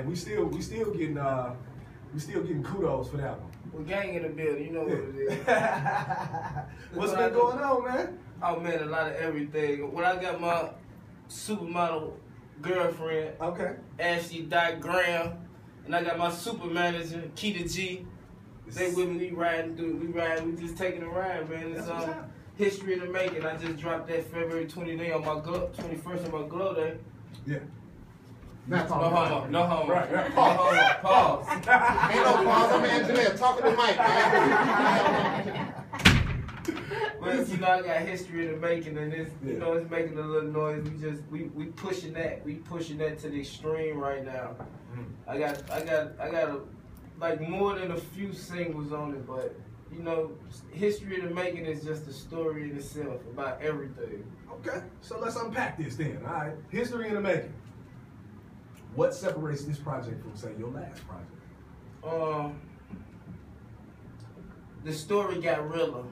And we still getting kudos for that one. We're gang in the building, you know what it is. What's been going on, man? Oh man, a lot of everything. When I got my supermodel girlfriend, okay, Ashley Graham, and I got my super manager, Keita G. They with me, we riding, we just taking a ride, man. It's history in the making. I just dropped that February 20th on my 21st on my glow day. Yeah. No homo. Right. No homo. Pause. Ain't no pause. I'm Angelina talking to Mike, man. But you know, I got history in the making, and it's you know, it's making a little noise. We pushing that to the extreme right now. I got like more than a few singles on it, but you know, history in the making is just a story in itself about everything. Okay, so let's unpack this then. All right, history in the making. What separates this project from, say, your last project? The story got realer,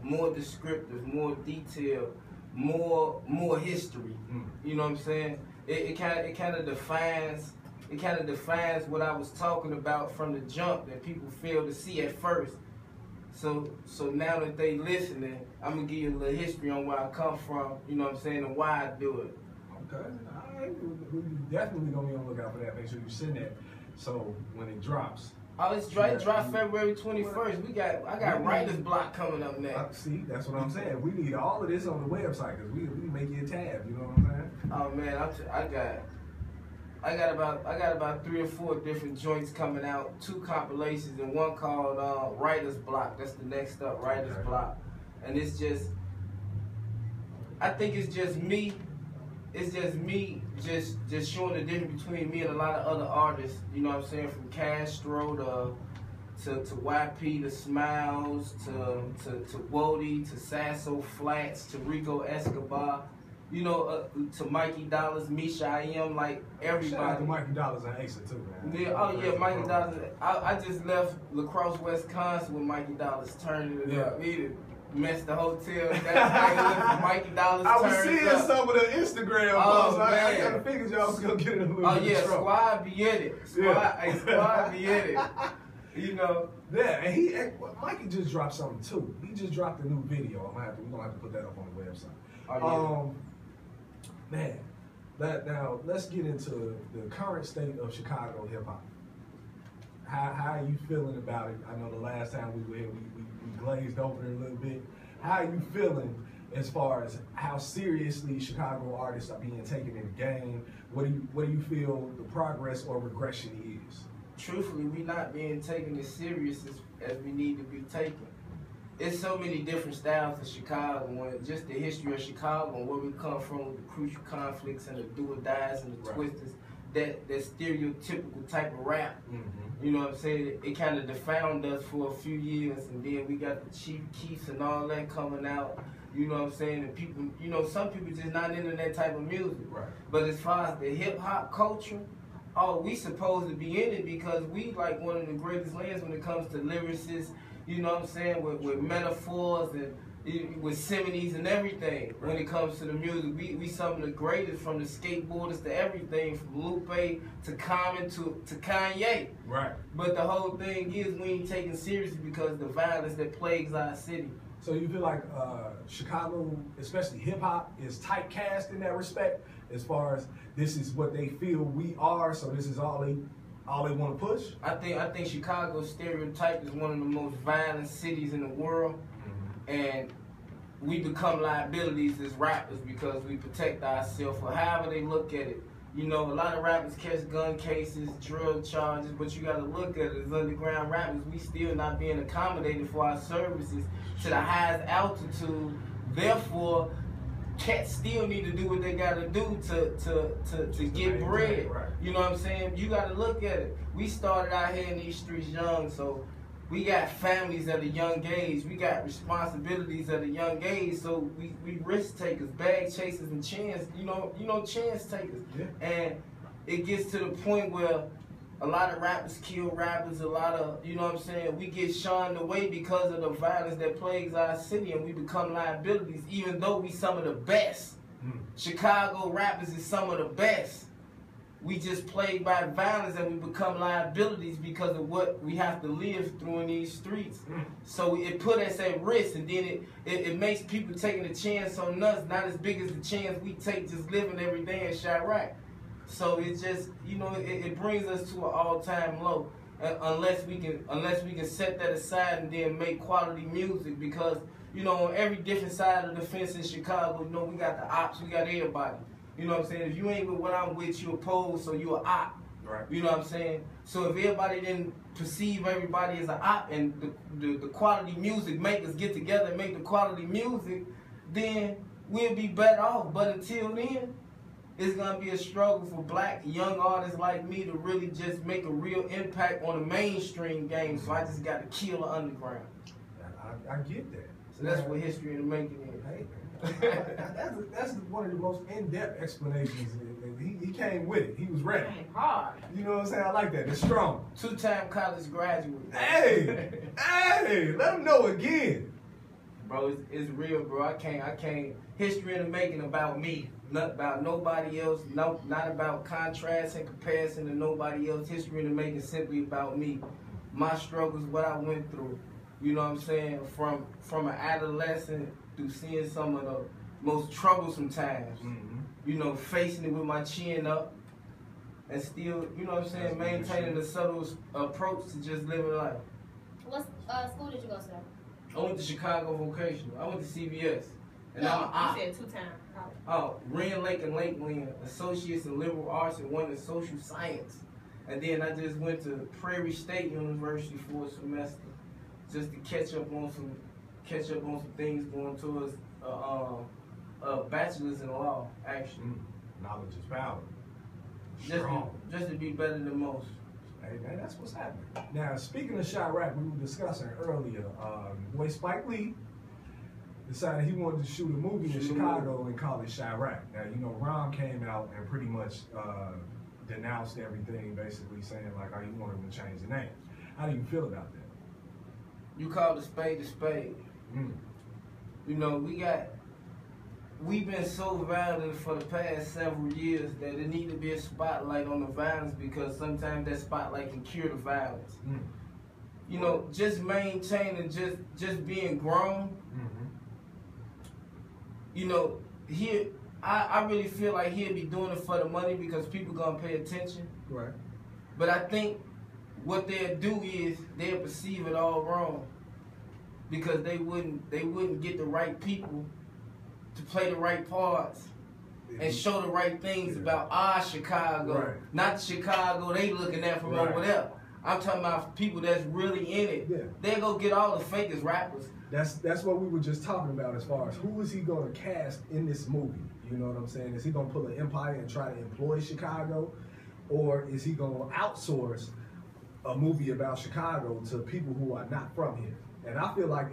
more descriptive, more detailed, more history. You know what I'm saying? It kind of defines what I was talking about from the jump that people fail to see at first. So now that they listening, I'm gonna give you a little history on where I come from. You know what I'm saying, and why I do it. Okay, all right. We definitely gonna be on the lookout for that. Make sure you send that. So when it drops. Oh, it's dropped February 21st. I got writer's block coming up next. See, that's what I'm saying. We need all of this on the website because we make you a tab. You know what I'm saying? Oh man, I got about 3 or 4 different joints coming out. 2 compilations and one called Writer's Block. That's the next up, Writer's Block. And it's just, I think it's just me. It's just me just showing the difference between me and a lot of other artists. You know what I'm saying? From Castro to YP to Smiles to Wody to Sasso Flats to Rico Escobar. You know, to Mikey Dollars, H.I.M, like everybody. Shout out to Mikey Dollars and Asa too, man. Yeah, oh yeah, Mikey Dollars. I just left La Crosse, Wisconsin with Mikey Dollars turning it up. He messed the hotel. Mikey Dollars. I was seeing some of the Instagram posts. I kind of figured y'all was gonna get in a little bit of trouble. Squad be in it. Squad be in it. You know. Yeah, and Mikey just dropped something too. He just dropped a new video. We're gonna have to put that up on the website. Oh, man, now let's get into the current state of Chicago hip hop. How are you feeling about it? I know the last time we were here, we glazed over it a little bit. How are you feeling as far as how seriously Chicago artists are being taken in the game? What do you feel the progress or regression is? Truthfully, we not being taken as serious as we need to be taken. There's so many different styles of Chicago, and just the history of Chicago and where we come from with the crucial conflicts and the do-or-dies and the twisters, that stereotypical type of rap. You know what I'm saying? It kind of defined us for a few years, and then we got the Chief Keefs and all that coming out. You know what I'm saying? And people, you know, some people just not into that type of music. Right. But as far as the hip-hop culture, we supposed to be in it because we like one of the greatest lands when it comes to lyricists. You know what I'm saying, with metaphors and with similes and everything. When it comes to the music, we some of the greatest, from the skateboarders to everything, from Lupe to Common to Kanye. Right. But the whole thing is we ain't taken seriously because of the violence that plagues our city. So you feel like Chicago, especially hip hop, is typecast in that respect, as far as this is what they feel we are, so this is all they want to push? I think Chicago's stereotype is one of the most violent cities in the world, and we become liabilities as rappers because we protect ourselves, or however they look at it. You know, a lot of rappers catch gun cases, drug charges, but you got to look at it as underground rappers. We still not being accommodated for our services to the highest altitude. Therefore, cats still need to do what they got to do to get bread. Right. You know what I'm saying? You got to look at it. We started out here in these streets young, so we got families at a young age. We got responsibilities at a young age, so we risk takers, bag chasers, and chance chance takers. Yeah. And it gets to the point where a lot of rappers kill rappers. A lot of, you know what I'm saying, we get shunned away because of the violence that plagues our city, and we become liabilities, even though we some of the best. Chicago rappers is some of the best. we just plagued by violence and we become liabilities because of what we have to live through in these streets. So it put us at risk, and then it makes people taking a chance on us not as big as the chance we take just living every day in Chirac. So it just, you know, it brings us to an all-time low. Unless we can set that aside and then make quality music, because, you know, on every different side of the fence in Chicago, you know, we got the ops, we got everybody. You know what I'm saying? If you ain't with what I'm with, you opposed, so you a op. Right. You know what I'm saying? So if everybody didn't perceive everybody as an op, and the quality music makers get together and make the quality music, then we'll be better off. But until then, it's gonna be a struggle for black young artists like me to really just make a real impact on the mainstream game. So I just got to kill the underground. I get that. So that's what history in the making is. Hey, that's one of the most in-depth explanations. And he came with it. He was ready. Hard. You know what I'm saying? I like that. It's strong. 2-time college graduate. Hey, hey, let him know again. Bro, it's real, bro. I can't. History in the making about me. Not about nobody else. No, not about contrast and comparison to nobody else. History in the making simply about me. My struggles, what I went through. You know what I'm saying? From an adolescent through seeing some of the most troublesome times. You know, facing it with my chin up, and still, you know what I'm saying, maintaining the subtle approach to just living life. What school did you go to? I went to Chicago Vocational. I went to CBS. And No, I'm you said 2-time college. Oh, Rand Lake and Lakeland, Associates in Liberal Arts and one in Social Science. And then I just went to Prairie State University for a semester, just to catch up on some things going towards bachelor's in law, actually. Knowledge is power. Just to be better than most. Hey man, that's what's happening. Now, speaking of Chirac, we were discussing earlier, boy Spike Lee decided he wanted to shoot a movie in Chicago and call it Chirac. Now, you know, Rom came out and pretty much denounced everything, basically saying like, oh, you want him to change the name. How do you feel about that? You call a spade a spade. You know, we've been so violent for the past several years that there need to be a spotlight on the violence, because sometimes that spotlight can cure the violence. You know, just maintaining, just being grown. You know, I really feel like he'll be doing it for the money because people gonna pay attention. Right. But I think what they'll do is they'll perceive it all wrong, because they wouldn't get the right people to play the right parts and show the right things about our Chicago, not the Chicago they looking at from over there. I'm talking about people that's really in it. They go get all the fakest rappers. That's what we were just talking about, as far as who is he going to cast in this movie. You know what I'm saying? Is he going to pull an empire and try to employ Chicago, or is he going to outsource a movie about Chicago to people who are not from here? And I feel like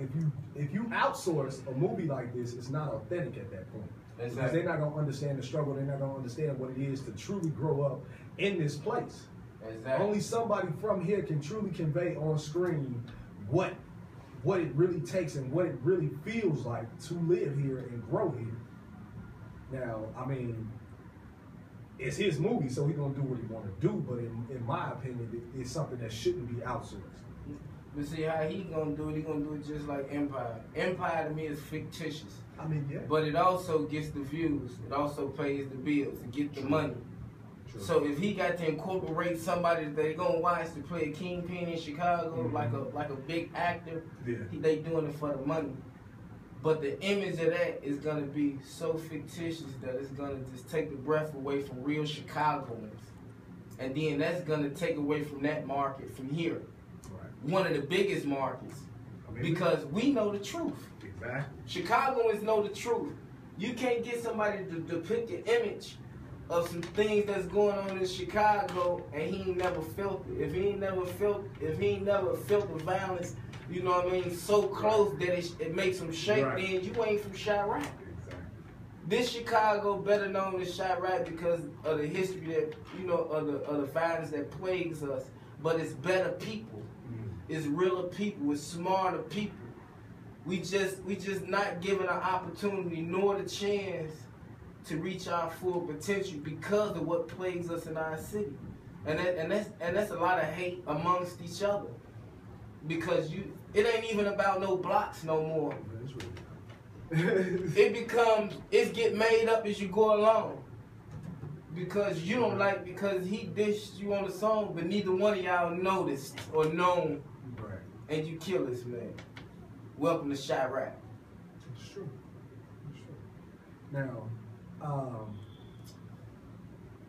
if you outsource a movie like this, it's not authentic at that point. Because they're not going to understand the struggle. They're not going to understand what it is to truly grow up in this place. Only somebody from here can truly convey on screen what it really takes and what it really feels like to live here and grow here. Now, I mean, it's his movie, so he's going to do what he want to do, but in my opinion, it's something that shouldn't be outsourced. But see how he gonna do it, he gonna do it just like Empire. Empire to me is fictitious. I mean, yeah. But it also gets the views. It also pays the bills and get the money. So if he got to incorporate somebody that they gonna watch to play a kingpin in Chicago, like a big actor, they doing it for the money. But the image of that is gonna be so fictitious that it's gonna just take the breath away from real Chicagoans. And then that's gonna take away from that market from here. One of the biggest markets, because we know the truth. Exactly. Chicagoans know the truth. You can't get somebody to depict the image of some things that's going on in Chicago and he ain't never felt it. If he ain't never felt the violence, you know what I mean, so close that it makes him shake, then you ain't from Chirac. Exactly. This Chicago better known as Chirac because of the history that, you know, of the violence that plagues us. But it's better people. It's realer people. It's smarter people. We just not given an opportunity nor the chance to reach our full potential because of what plagues us in our city. And that's a lot of hate amongst each other. Because it ain't even about no blocks no more. It's get made up as you go along. Because you don't like, because he dished you on the song, but neither one of y'all noticed or known. Right. And you kill this man. Welcome to Chirac. It's true. It's true. Now,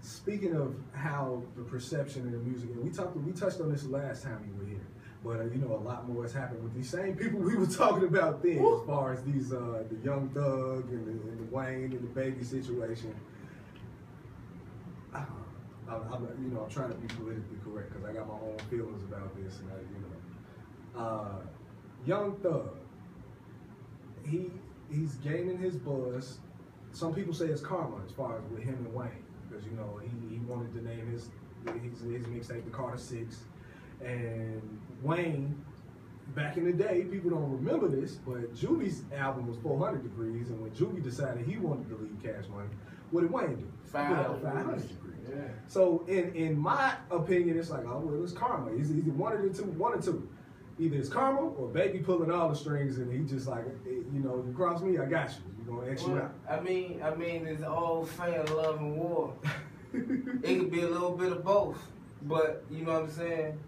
speaking of how the perception of the music, and we touched on this last time you were here, but you know, a lot more has happened with these same people we were talking about then, as far as these the Young Thug and the Wayne and the Baby situation. I'm trying to be politically correct because I got my own feelings about this, and Young Thug, he's gaining his buzz. Some people say it's karma as far as with him and Wayne, because you know he wanted to name his mixtape the Carter 6, and Wayne, back in the day, people don't remember this, but Juvy's album was 400 Degrees, and when Juvie decided he wanted to leave Cash Money, what did Wayne do? 500 Degrees. Yeah. So in my opinion, it's like, oh well, it's karma. It's either one or two. Either it's karma or Baby pulling all the strings, and he just like, you know, you cross me, I got you. We're gonna X you out. I mean, it's all fan, love, and war. It could be a little bit of both, but you know what I'm saying.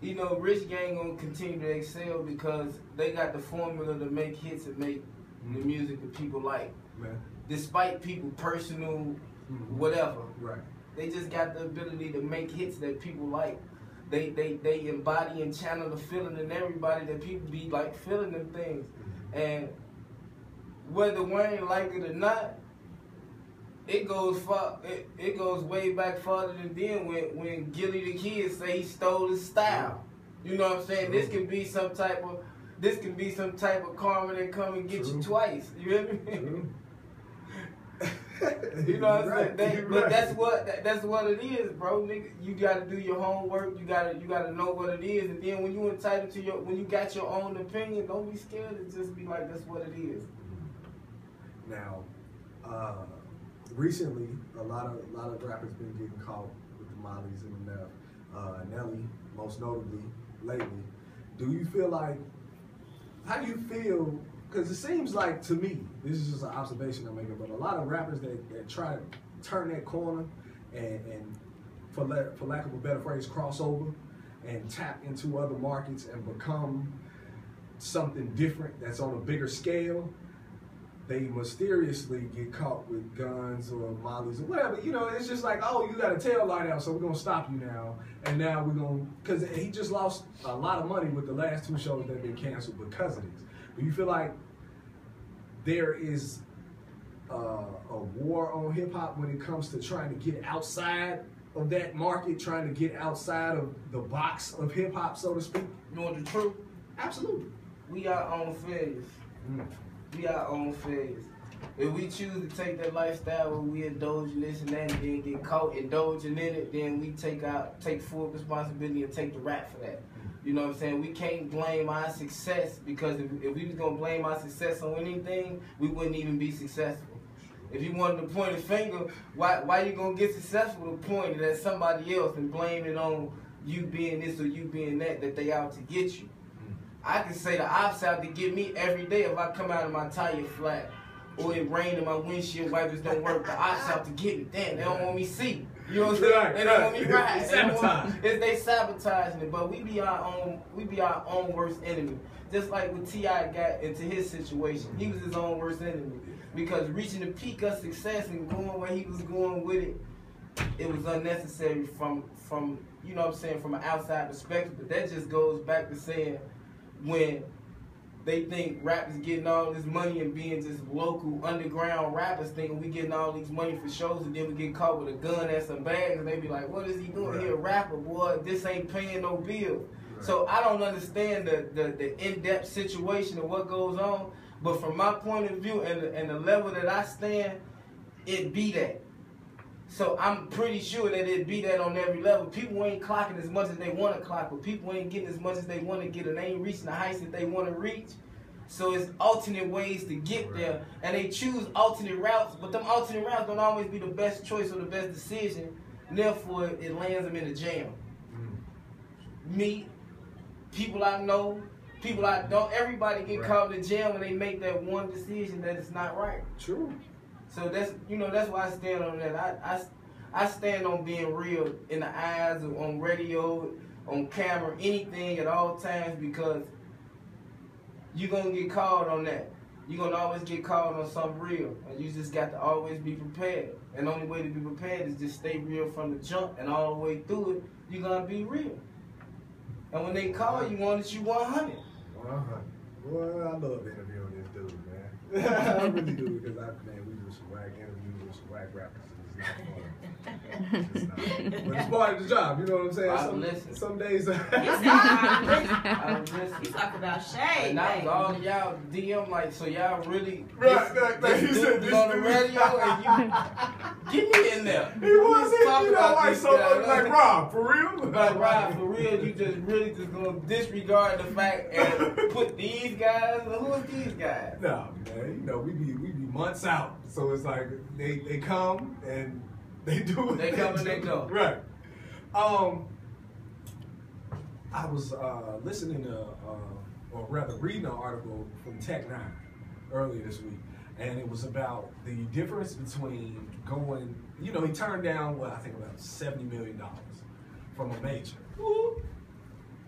You know, Rich Gang gonna continue to excel because they got the formula to make hits and make the music that people like. Man. Despite people personal, whatever. Right. They just got the ability to make hits that people like. They embody and channel the feeling in everybody that people be like feeling them things. And whether Wayne like it or not, it goes far. It goes way back farther than then when Gilly the Kid say he stole his style. You know what I'm saying? This can be some type of karma that come and get you twice. You hear me? You know what I'm saying? But that's what it is, bro. Nigga, you gotta do your homework. You gotta know what it is, and then when you entitled to when you got your own opinion, don't be scared to just be like, that's what it is. Now, recently, a lot of rappers been getting caught with the Mollies and the Neff. Nelly, most notably, lately. Do you feel like? How do you feel? Because it seems like, to me, this is just an observation I'm making, but a lot of rappers that try to turn that corner and for lack of a better phrase, cross over and tap into other markets and become something different that's on a bigger scale, they mysteriously get caught with guns or mollies or whatever. You know, it's just like, oh, you got a tail light out, so we're going to stop you now. And now we're going to, because he just lost a lot of money with the last 2 shows that have been canceled because of this. Do you feel like there is a war on hip-hop when it comes to trying to get outside of that market, trying to get outside of the box of hip-hop, so to speak? You want the truth? Absolutely. We our own failures. We our own failures. If we choose to take that lifestyle where we indulge in this and that and then get caught indulging in it, then we take full responsibility and take the rap for that. You know what I'm saying? We can't blame our success, because if we was going to blame our success on anything, we wouldn't even be successful. If you wanted to point a finger, why you going to get successful to point it at somebody else and blame it on you being this or you being that they out to get you? I can say the ops out to get me every day if I come out of my tire flat or it rain and my windshield wipers don't work. The ops out to get me. Damn, they don't want me see. You know what I'm saying? They don't want me ride. They sabotaging it. But we be our own worst enemy. Just like when T.I. got into his situation, he was his own worst enemy. Because reaching the peak of success and going where he was going with it, it was unnecessary from you know what I'm saying, from an outside perspective. But that just goes back to saying, when they think rap is getting all this money and being just local underground rappers thinking we getting all these money for shows, and then we get caught with a gun and some bags, and they be like, what is he doing? He a rapper, boy. This ain't paying no bills. So I don't understand the in-depth situation of what goes on, but from my point of view and the level that I stand, it be that. So I'm pretty sure that it be that on every level. People ain't clocking as much as they want to clock, but people ain't getting as much as they want to get, and they ain't reaching the heights that they want to reach. So it's alternate ways to get there, and they choose alternate routes, but them alternate routes don't always be the best choice or the best decision, and therefore it lands them in a jam. Me, people I know, people I don't, everybody get caught in the jam when they make that one decision that it's not right. True. So that's, that's why I stand on that. I stand on being real in the eyes, of, on radio, on camera, anything at all times, because you're going to get called on that. You're going to always get called on something real. And you just got to always be prepared. And the only way to be prepared is just stay real from the jump, and all the way through it, you're going to be real. And when they call you on it, you 100. 100. Well, I love interviewing this dude, man. I really do, because we do some whack interviews with some whack rappers. It's not fun. It's not. But it's part of the job, you know what I'm saying? Some days. I listen. You talk about shade. And that was all of y'all DM, like, so y'all really. Right, this dude on the radio, and you get me in there. He was in, you know, like so much like Rob, for real? Like Rob, for real, you just really just gonna disregard the fact and put these guys, who is these guys? No, man, you know, we be months out. So it's like they come and they do what they come and they go. Right. I was listening to, or rather reading an article from Tech 9 earlier this week, and it was about the difference between going, he turned down, I think about $70 million from a major.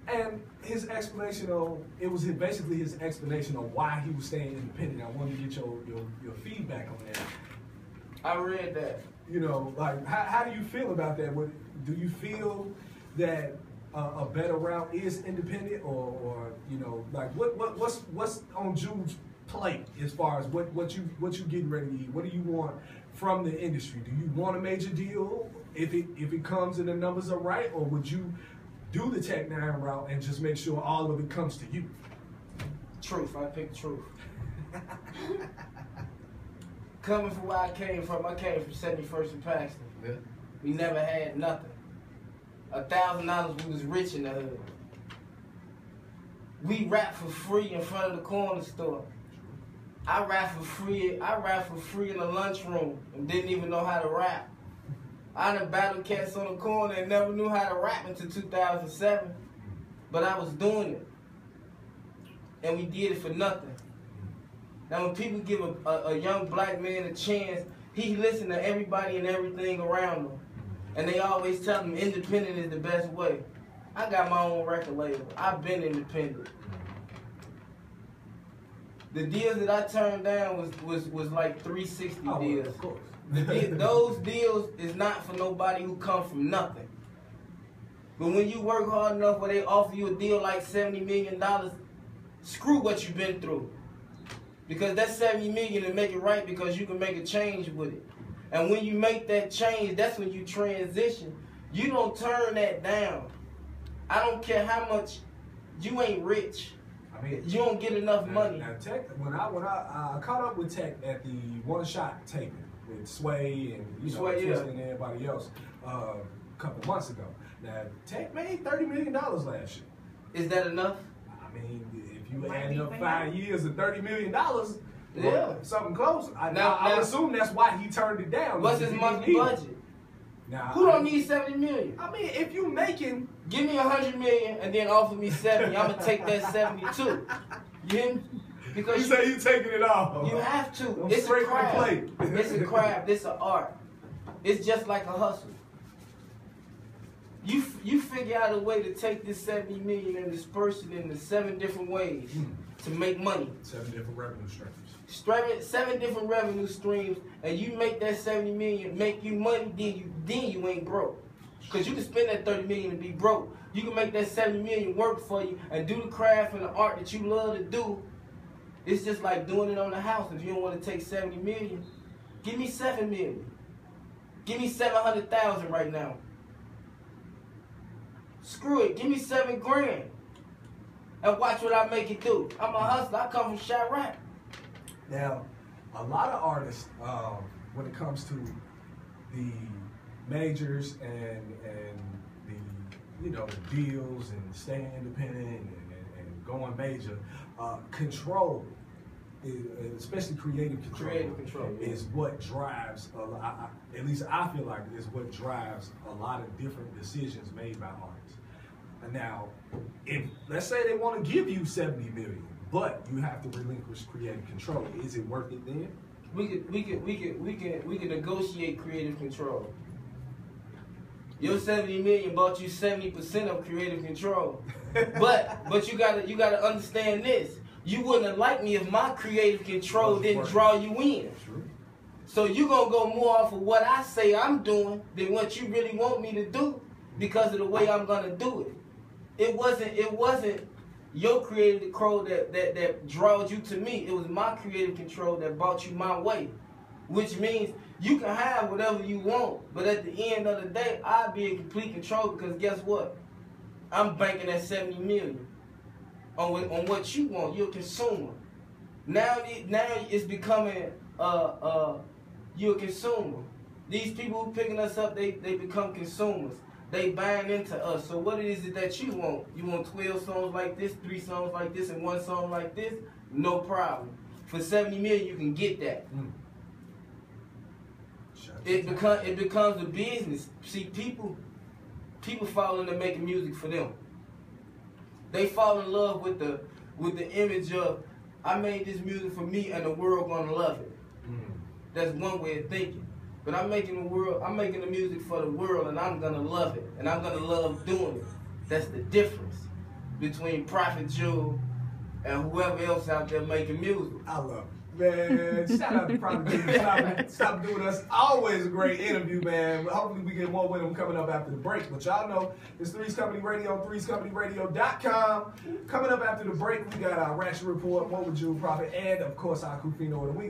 And his explanation basically his explanation of why he was staying independent. I wanted to get your feedback on that. I read that. Like, how do you feel about that? Do you feel that a better route is independent, or like what's on Jude's plate as far as what you getting ready to eat? What do you want from the industry? Do you want a major deal if it comes and the numbers are right, or would you do the Tech 9 route and just make sure all of it comes to you? Truth. I pick truth. Coming from where I came from 71st and Paxton. Yeah. We never had nothing. $1,000, we was rich in the hood. We rap for free in front of the corner store. I rap for free in the lunchroom and didn't even know how to rap. I done battled cats on the corner and never knew how to rap until 2007. But I was doing it. And we did it for nothing. Now when people give a young black man a chance, he listen to everybody and everything around him. And they always tell him independent is the best way. I got my own record label. I've been independent. The deals that I turned down was like 360 deals. Of course. Those deals is not for nobody who come from nothing. But when you work hard enough where they offer you a deal like $70 million, screw what you've been through. Because that $70 million to make it right, because you can make a change with it. And when you make that change, that's when you transition. You don't turn that down. I don't care how much, you ain't rich. I mean, you don't get enough money. Now Tech, when I caught up with Tech at the One Shot taping with Sway and Twisted and everybody else a couple months ago. Now Tech made $30 million last year. Is that enough? I mean, if you add up 5 years of $30 million, something close. I would assume that's why he turned it down. What's his monthly budget? Now, who don't need $70 million? I mean, if you making, give me $100 million and then offer me 70, I'm gonna take that 72. You hear me? Because you say you taking it off. You have to. It's a craft. It's a craft. It's an art. It's just like a hustle. You figure out a way to take this $70 million and disperse it into 7 different ways to make money. 7 different revenue streams. 7 different revenue streams, and you make that $70 million make you money, then you ain't broke. Because you can spend that $30 million and be broke. You can make that $70 million work for you and do the craft and the art that you love to do. It's just like doing it on the house. If you don't want to take $70 million, give me $7 million. Give me $700,000 right now. Screw it, give me $7 grand. And watch what I make it do. I'm a hustler, I come from Chirac. Now, a lot of artists, when it comes to the majors and the the deals and staying independent and going major. Control, especially creative control. Creative control, yeah. Is what drives a lot. At least I feel like is what drives a lot of different decisions made by artists. And now, if let's say they want to give you 70 million, but you have to relinquish creative control, is it worth it then? We can negotiate creative control. Your 70 million bought you 70% of creative control. But you gotta understand this. You wouldn't have liked me if my creative control didn't draw you in. True. So you gonna go more off of what I say I'm doing than what you really want me to do because of the way I'm gonna do it. It wasn't your creative control that draws you to me. It was my creative control that brought you my way. Which means you can have whatever you want, but at the end of the day, I'll be in complete control because guess what? I'm banking that 70 million on what you want. You're a consumer. Now it's becoming you're a consumer. These people who picking us up, they become consumers. They buying into us. So what is it that you want? You want 12 songs like this, 3 songs like this, and 1 song like this? No problem. For 70 million, you can get that. It becomes a business. See, people fall into making music for them. They fall in love with the image of I made this music for me and the world gonna love it. That's one way of thinking. But I'm making the music for the world and I'm gonna love it. And I'm gonna love doing it. That's the difference between Prophet Jewel and whoever else out there making music. I love it. Man, shout out to Prophet Jewel. Stop doing us. Always a great interview, man. Hopefully we get more with him coming up after the break. But y'all know it's Threes Company Radio, threescompanyradio.com. Coming up after the break, we got our Ratchet Report, What Would Jewel Prophet, and of course our Kufino of the Week.